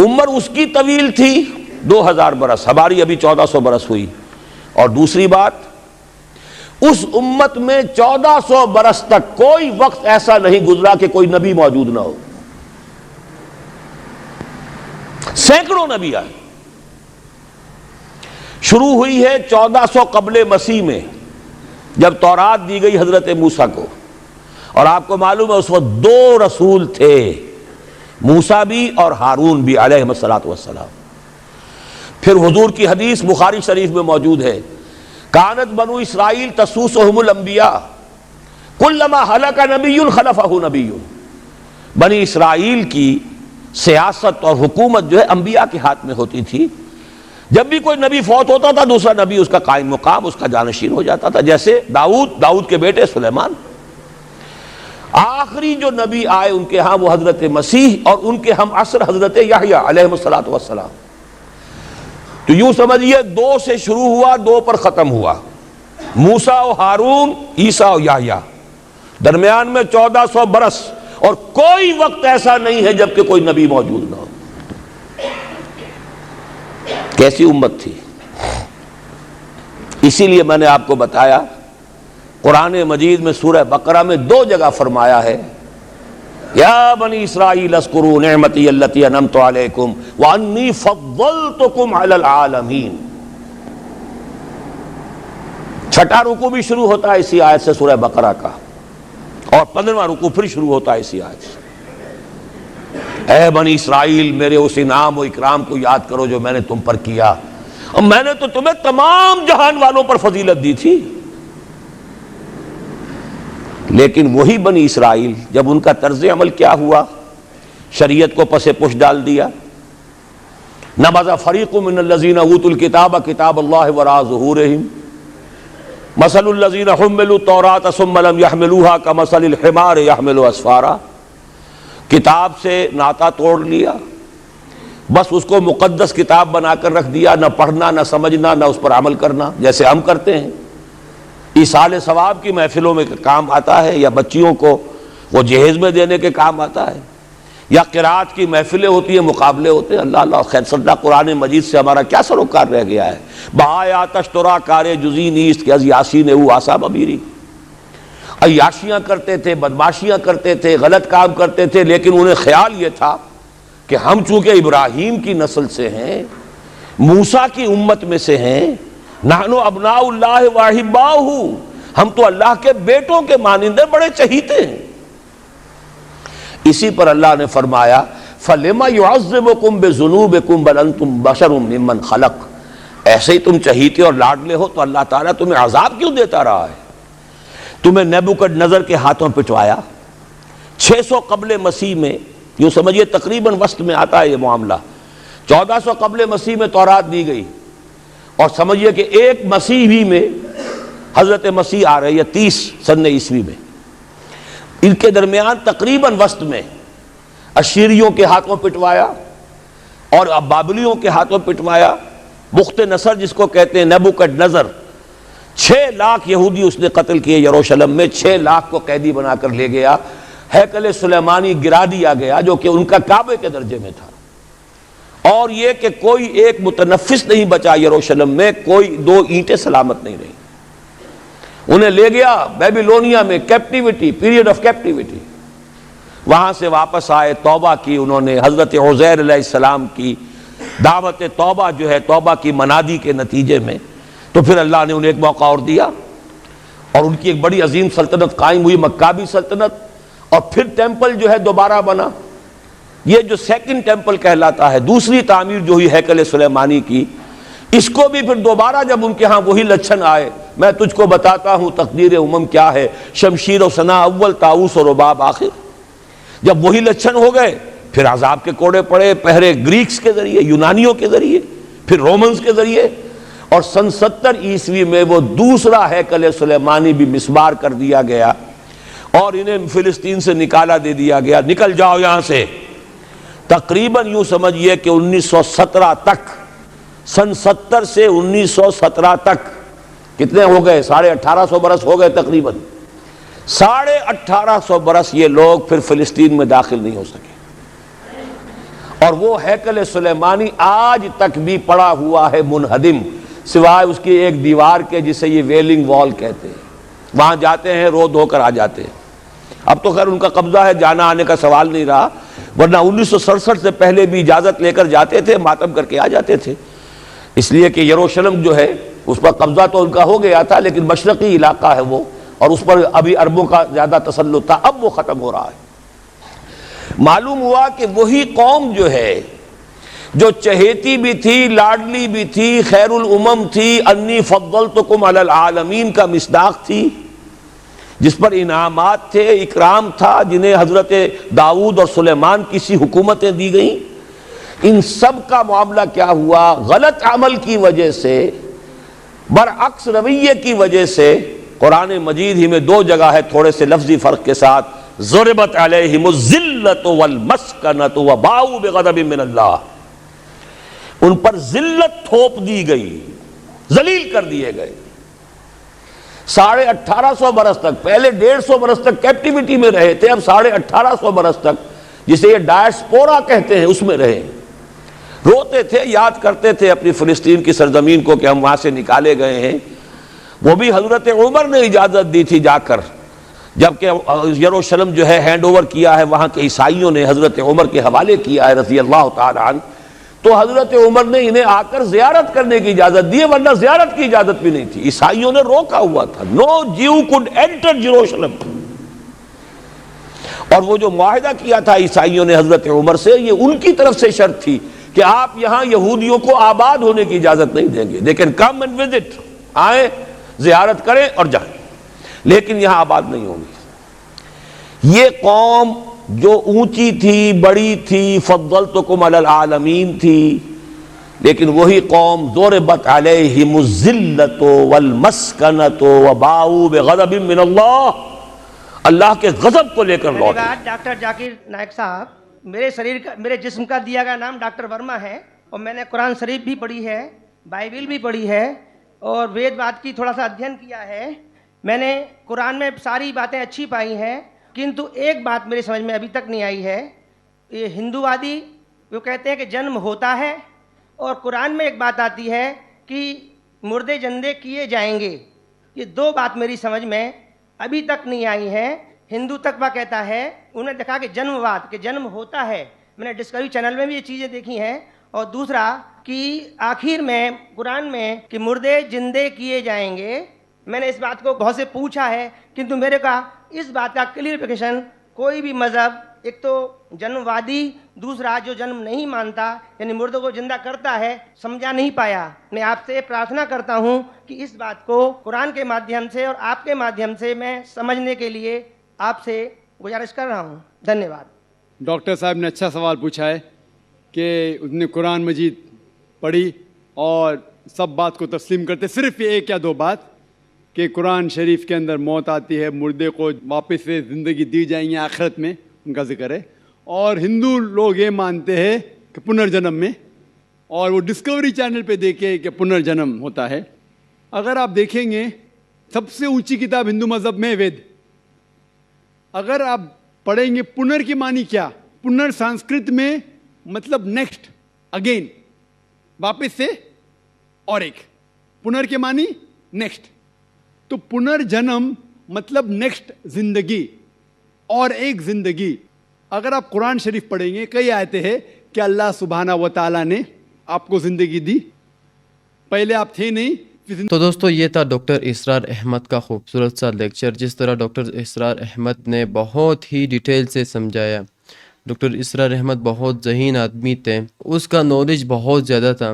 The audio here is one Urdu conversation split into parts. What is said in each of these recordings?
عمر اس کی طویل تھی 2000 برس، ہماری ابھی 1400 برس ہوئی. اور دوسری بات، اس امت میں 1400 برس تک کوئی وقت ایسا نہیں گزرا کہ کوئی نبی موجود نہ ہو. سینکڑوں نبی آئے. شروع ہوئی ہے 1400 قبل مسیح میں، جب تورات دی گئی حضرت موسیٰ کو. اور آپ کو معلوم ہے اس وقت 2 رسول تھے، موسیٰ بھی اور ہارون بھی علیہ الصلوۃ والسلام. پھر حضور کی حدیث بخاری شریف میں موجود ہے، کانت بنو اسرائیل تسوسہم الانبیاء کلما ہلک نبی خلفہ نبی. بنی اسرائیل کی سیاست اور حکومت جو ہے انبیاء کے ہاتھ میں ہوتی تھی. جب بھی کوئی نبی فوت ہوتا تھا دوسرا نبی اس کا قائم مقام، اس کا جانشین ہو جاتا تھا. جیسے داؤد کے بیٹے سلیمان. آخری جو نبی آئے ان کے ہاں وہ حضرت مسیح اور ان کے ہم عصر حضرت یحییٰ علیہ الصلوۃ والسلام. تو یوں سمجھیے 2 سے شروع ہوا، 2 پر ختم ہوا. موسیٰ و ہارون، عیسیٰ و یحییٰ، درمیان میں 1400 برس، اور کوئی وقت ایسا نہیں ہے جب کہ کوئی نبی موجود نہ ہو. کیسی امت تھی. اسی لیے میں نے آپ کو بتایا قرآن مجید میں سورہ بقرہ میں 2 جگہ فرمایا ہے، یا بنی اسرائیل اذکروا نعمتی التی انعمت علیکم وانی فضلتکم علی العالمین. 6واں رکوع بھی شروع ہوتا ہے اسی آیت سے سورہ بقرہ کا، اور 15واں رکوع پھر شروع ہوتا ہے اسی آیت سے. اے بنی اسرائیل میرے اس انعام و اکرام کو یاد کرو جو میں نے تم پر کیا، اور میں نے تو تمہیں تمام جہان والوں پر فضیلت دی تھی. لیکن وہی بنی اسرائیل جب ان کا طرز عمل کیا ہوا، شریعت کو پس پش ڈال دیا. نبذ فریق من الذین اوتوا الکتاب کتاب اللہ وراء ظہورہم مثل الذین حملوا التوراۃ ثم لم يحملوها كمثل الحمار يحمل اسفارا. کتاب سے ناطا توڑ لیا، بس اس کو مقدس کتاب بنا کر رکھ دیا، نہ پڑھنا نہ سمجھنا نہ اس پر عمل کرنا، جیسے ہم کرتے ہیں. ایصال ثواب کی محفلوں میں کام آتا ہے، یا بچیوں کو وہ جہیز میں دینے کے کام آتا ہے، یا قرات کی محفلیں ہوتی ہیں، مقابلے ہوتے ہیں. اللہ اللہ خیر صدہ قرآن مجید سے ہمارا کیا سروکار رہ گیا ہے. بہائے آتش ترا کار جزی نیست کہ از یاسین او آسا بمیری. عیاشیاں کرتے تھے، بدماشیاں کرتے تھے، غلط کام کرتے تھے، لیکن انہیں خیال یہ تھا کہ ہم چونکہ ابراہیم کی نسل سے ہیں، موسیٰ کی امت میں سے ہیں، نحن ابناء اللہ واحباؤہ، ہم تو اللہ کے بیٹوں کے مانندے بڑے چہیتے ہیں. اسی پر اللہ نے فرمایا فَلِمَ يُعَذِّبُكُمْ بِذُنُوبِكُمْ بَلْ أَنْتُمْ بَشَرٌ مِّمَّنْ خَلَقَ. ایسے ہی تم چہیتے اور لاڈلے ہو تو اللہ تعالیٰ تمہیں عذاب کیوں دیتا رہا ہے. تمہیں نیبوکڈنیزر کے ہاتھوں پٹوایا 600 قبل مسیح میں، یوں سمجھیے تقریباً وسط میں آتا ہے یہ معاملہ. 1400 قبل مسیح میں تورات دی گئی، اور سمجھیے کہ ایک مسیحی میں حضرت مسیح آ رہے ہیں 30 سن عیسوی میں. ان کے درمیان تقریباً وسط میں اشیریوں کے ہاتھوں پٹوایا اور اب بابلیوں کے ہاتھوں پٹوایا. بخت نصر جس کو کہتے ہیں، نیبوکڈنیزر، 6 لاکھ یہودی اس نے قتل کیے یروشلم میں. 6 لاکھ کو قیدی بنا کر لے گیا. ہیکل سلیمانی گرا دیا گیا جو کہ ان کا کعبے کے درجے میں تھا. اور یہ کہ کوئی ایک متنفس نہیں بچا یروشلم میں، کوئی 2 اینٹیں سلامت نہیں رہی. انہیں لے گیا بیبیلونیا میں، کیپٹیوٹی، پیریڈ آف کیپٹیوٹی. وہاں سے واپس آئے، توبہ کی انہوں نے، حضرت عزیر علیہ السلام کی دعوت توبہ جو ہے، توبہ کی منادی کے نتیجے میں. تو پھر اللہ نے انہیں ایک موقع اور دیا، اور ان کی ایک بڑی عظیم سلطنت قائم ہوئی، مکابی سلطنت. اور پھر ٹیمپل جو ہے دوبارہ بنا، یہ جو سیکنڈ ٹیمپل کہلاتا ہے، دوسری تعمیر جو ہوئی ہیکل سلیمانی کی. اس کو بھی پھر دوبارہ جب ان کے ہاں وہی لچھن آئے، میں تجھ کو بتاتا ہوں تقدیر امم کیا ہے، شمشیر و ثنا اول، طاؤس و رباب آخر. جب وہی لچھن ہو گئے پھر عذاب کے کوڑے پڑے، پہلے گریکس کے ذریعے، یونانیوں کے ذریعے، پھر رومنز کے ذریعے. اور سن 70 عیسوی میں وہ دوسرا ہیکل سلیمانی بھی مسمار کر دیا گیا، اور انہیں فلسطین سے نکالا دے دیا گیا، نکل جاؤ یہاں سے. تقریباً یوں سمجھیے کہ 1917 تک، سن 70 سے 1917 تک کتنے ہو گئے؟ 1850 برس ہو گئے تقریباً. 1850 برس یہ لوگ پھر فلسطین میں داخل نہیں ہو سکے. اور وہ ہیکل سلیمانی آج تک بھی پڑا ہوا ہے منہدم، سوائے اس کی ایک دیوار کے جسے یہ ویلنگ وال کہتے ہیں. وہاں جاتے ہیں، رو دھو کر آ جاتے ہیں. اب تو خیر ان کا قبضہ ہے، جانا آنے کا سوال نہیں رہا، ورنہ 1967 سے پہلے بھی اجازت لے کر جاتے تھے، ماتم کر کے آ جاتے تھے. اس لیے کہ یروشلم جو ہے اس پر قبضہ تو ان کا ہو گیا تھا، لیکن مشرقی علاقہ ہے وہ، اور اس پر ابھی عربوں کا زیادہ تسلط تھا. اب وہ ختم ہو رہا ہے. معلوم ہوا کہ وہی قوم جو ہے جو چہیتی بھی تھی، لاڈلی بھی تھی، خیر الامم تھی، انی فضلتکم علی العالمین کا مصداق تھی، جس پر انعامات تھے، اکرام تھا، جنہیں حضرت داؤد اور سلیمان کی سی حکومتیں دی گئیں، ان سب کا معاملہ کیا ہوا؟ غلط عمل کی وجہ سے، برعکس رویے کی وجہ سے. قرآن مجید ہی میں 2 جگہ ہے تھوڑے سے لفظی فرق کے ساتھ، ضربت علیہم الذلۃ والمسکنۃ وباؤوا بغضب من اللہ، ان پر ذلت تھوپ دی گئی، ذلیل کر دیے گئے. 1850 برس تک، پہلے 150 برس تک کیپٹیوٹی میں رہے تھے، اب 1850 برس تک جسے یہ ڈائسپورا کہتے ہیں اس میں رہے. روتے تھے، یاد کرتے تھے اپنی فلسطین کی سرزمین کو کہ ہم وہاں سے نکالے گئے ہیں. وہ بھی حضرت عمر نے اجازت دی تھی جا کر، جبکہ یروشلم جو ہے ہینڈ اوور کیا ہے وہاں کے عیسائیوں نے، حضرت عمر کے حوالے کیا ہے رضی اللہ تعالی عنہ، تو حضرت عمر نے انہیں آ کر زیارت کرنے کی اجازت دی ہے، ورنہ زیارت کی اجازت بھی نہیں تھی. عیسائیوں نے روکا ہوا تھا، نو جیو کوڈ انٹر جیروشلم. اور وہ جو معاہدہ کیا تھا عیسائیوں نے حضرت عمر سے، یہ ان کی طرف سے شرط تھی کہ آپ یہاں یہودیوں کو آباد ہونے کی اجازت نہیں دیں گے، لیکن کم اینڈ وزٹ، آئیں زیارت کریں اور جائیں، لیکن یہاں آباد نہیں ہوں گے. یہ قوم جو اونچی تھی، بڑی تھی، فضلتکم علی العالمین تھی، لیکن وہی قوم ضربت علیہم الذلۃ والمسکنۃ وباؤوا بغضب من اللہ، اللہ کے غضب کو لے کر لوٹے. ڈاکٹر ذاکر نائک صاحب، میرے جسم کا دیا گیا نام ڈاکٹر ورما ہے، اور میں نے قرآن شریف بھی پڑھی ہے، بائبل بھی پڑھی ہے، اور وید واد کی تھوڑا سا ادھین کیا ہے. میں نے قرآن میں ساری باتیں اچھی پائی ہیں، کنتو ایک بات میری سمجھ میں ابھی تک نہیں آئی ہے. یہ ہندووادی وہ کہتے ہیں کہ جنم ہوتا ہے، اور قرآن میں ایک بات آتی ہے کہ مردے زندے کیے جائیں گے. یہ 2 بات میری سمجھ میں ابھی تک نہیں آئی ہیں. ہندو تقویٰ کہتا ہے، انہیں دیکھا کہ جنم واد، کہ جنم ہوتا ہے. میں نے ڈسکوری چینل میں بھی یہ چیزیں دیکھی ہیں. اور دوسرا کہ آخر میں قرآن میں کہ مردے زندے کیے جائیں گے. میں نے اس بات کو بہت سے پوچھا ہے، کنتو میرے کا اس بات کا کلیئرفیکیشن کوئی بھی مذہب، ایک تو جنم وادی، دوسرا جو جنم نہیں مانتا یعنی مردوں کو زندہ کرتا ہے، سمجھا نہیں پایا. میں آپ سے پرارتھنا کرتا ہوں کہ اس بات کو قرآن کے مادھیم سے اور آپ کے مادھیم سے میں سمجھنے کے لیے آپ سے گزارش کر رہا ہوں. دھنیہ واد. ڈاکٹر صاحب نے اچھا سوال پوچھا ہے کہ اس نے قرآن مجید پڑھی اور سب بات کو تسلیم کرتے، صرف یہ 1 یا 2 بات کہ قرآن شریف کے اندر موت آتی ہے، مردے کو واپس سے زندگی دی جائیں گی آخرت میں، ان کا ذکر ہے. اور ہندو لوگ یہ مانتے ہیں کہ پنرجنم میں، اور وہ ڈسکوری چینل پہ دیکھے کہ پنرجنم ہوتا ہے. اگر آپ دیکھیں گے سب سے اونچی کتاب ہندو مذہب میں وید، اگر آپ پڑھیں گے پنر کی معنی کیا، پنر سنسکرت میں مطلب نیکسٹ، اگین، واپس سے، اور ایک، پنر کے معنی نیکسٹ. تو پنرجنم مطلب نیکسٹ زندگی، اور ایک زندگی. اگر آپ قرآن شریف پڑھیں گے کئی آیتیں ہیں کہ اللہ سبحانہ و تعالیٰ نے آپ کو زندگی دی، پہلے آپ تھے نہیں. تو دوستو یہ تھا ڈاکٹر اسرار احمد کا خوبصورت سا لیکچر، جس طرح ڈاکٹر اسرار احمد نے بہت ہی ڈیٹیل سے سمجھایا. ڈاکٹر اسرار احمد بہت ذہین آدمی تھے، اس کا نالج بہت زیادہ تھا.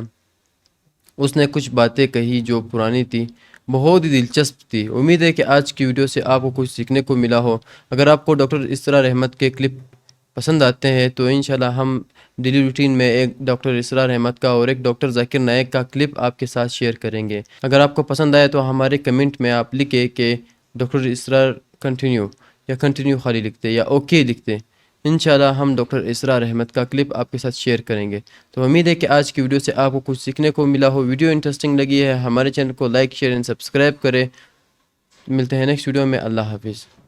اس نے کچھ باتیں کہی جو پرانی تھی، بہت ہی دلچسپ تھی. امید ہے کہ آج کی ویڈیو سے آپ کو کچھ سیکھنے کو ملا ہو. اگر آپ کو ڈاکٹر اسرار احمد کے کلپ پسند آتے ہیں تو انشاءاللہ ہم ڈیلی روٹین میں ایک ڈاکٹر اسرار احمد کا اور ایک ڈاکٹر ذاکر نائک کا کلپ آپ کے ساتھ شیئر کریں گے. اگر آپ کو پسند آئے تو ہمارے کمنٹ میں آپ لکھیں کہ ڈاکٹر اسرار کنٹینیو، یا کنٹینیو خالی لکھتے یا اوکے لکھتے. انشاءاللہ ہم ڈاکٹر اسرار احمد کا کلپ آپ کے ساتھ شیئر کریں گے. تو امید ہے کہ آج کی ویڈیو سے آپ کو کچھ سیکھنے کو ملا ہو. ویڈیو انٹرسٹنگ لگی ہے ہمارے چینل کو لائک، شیئر اینڈ سبسکرائب کریں. ملتے ہیں نیکسٹ ویڈیو میں. اللہ حافظ.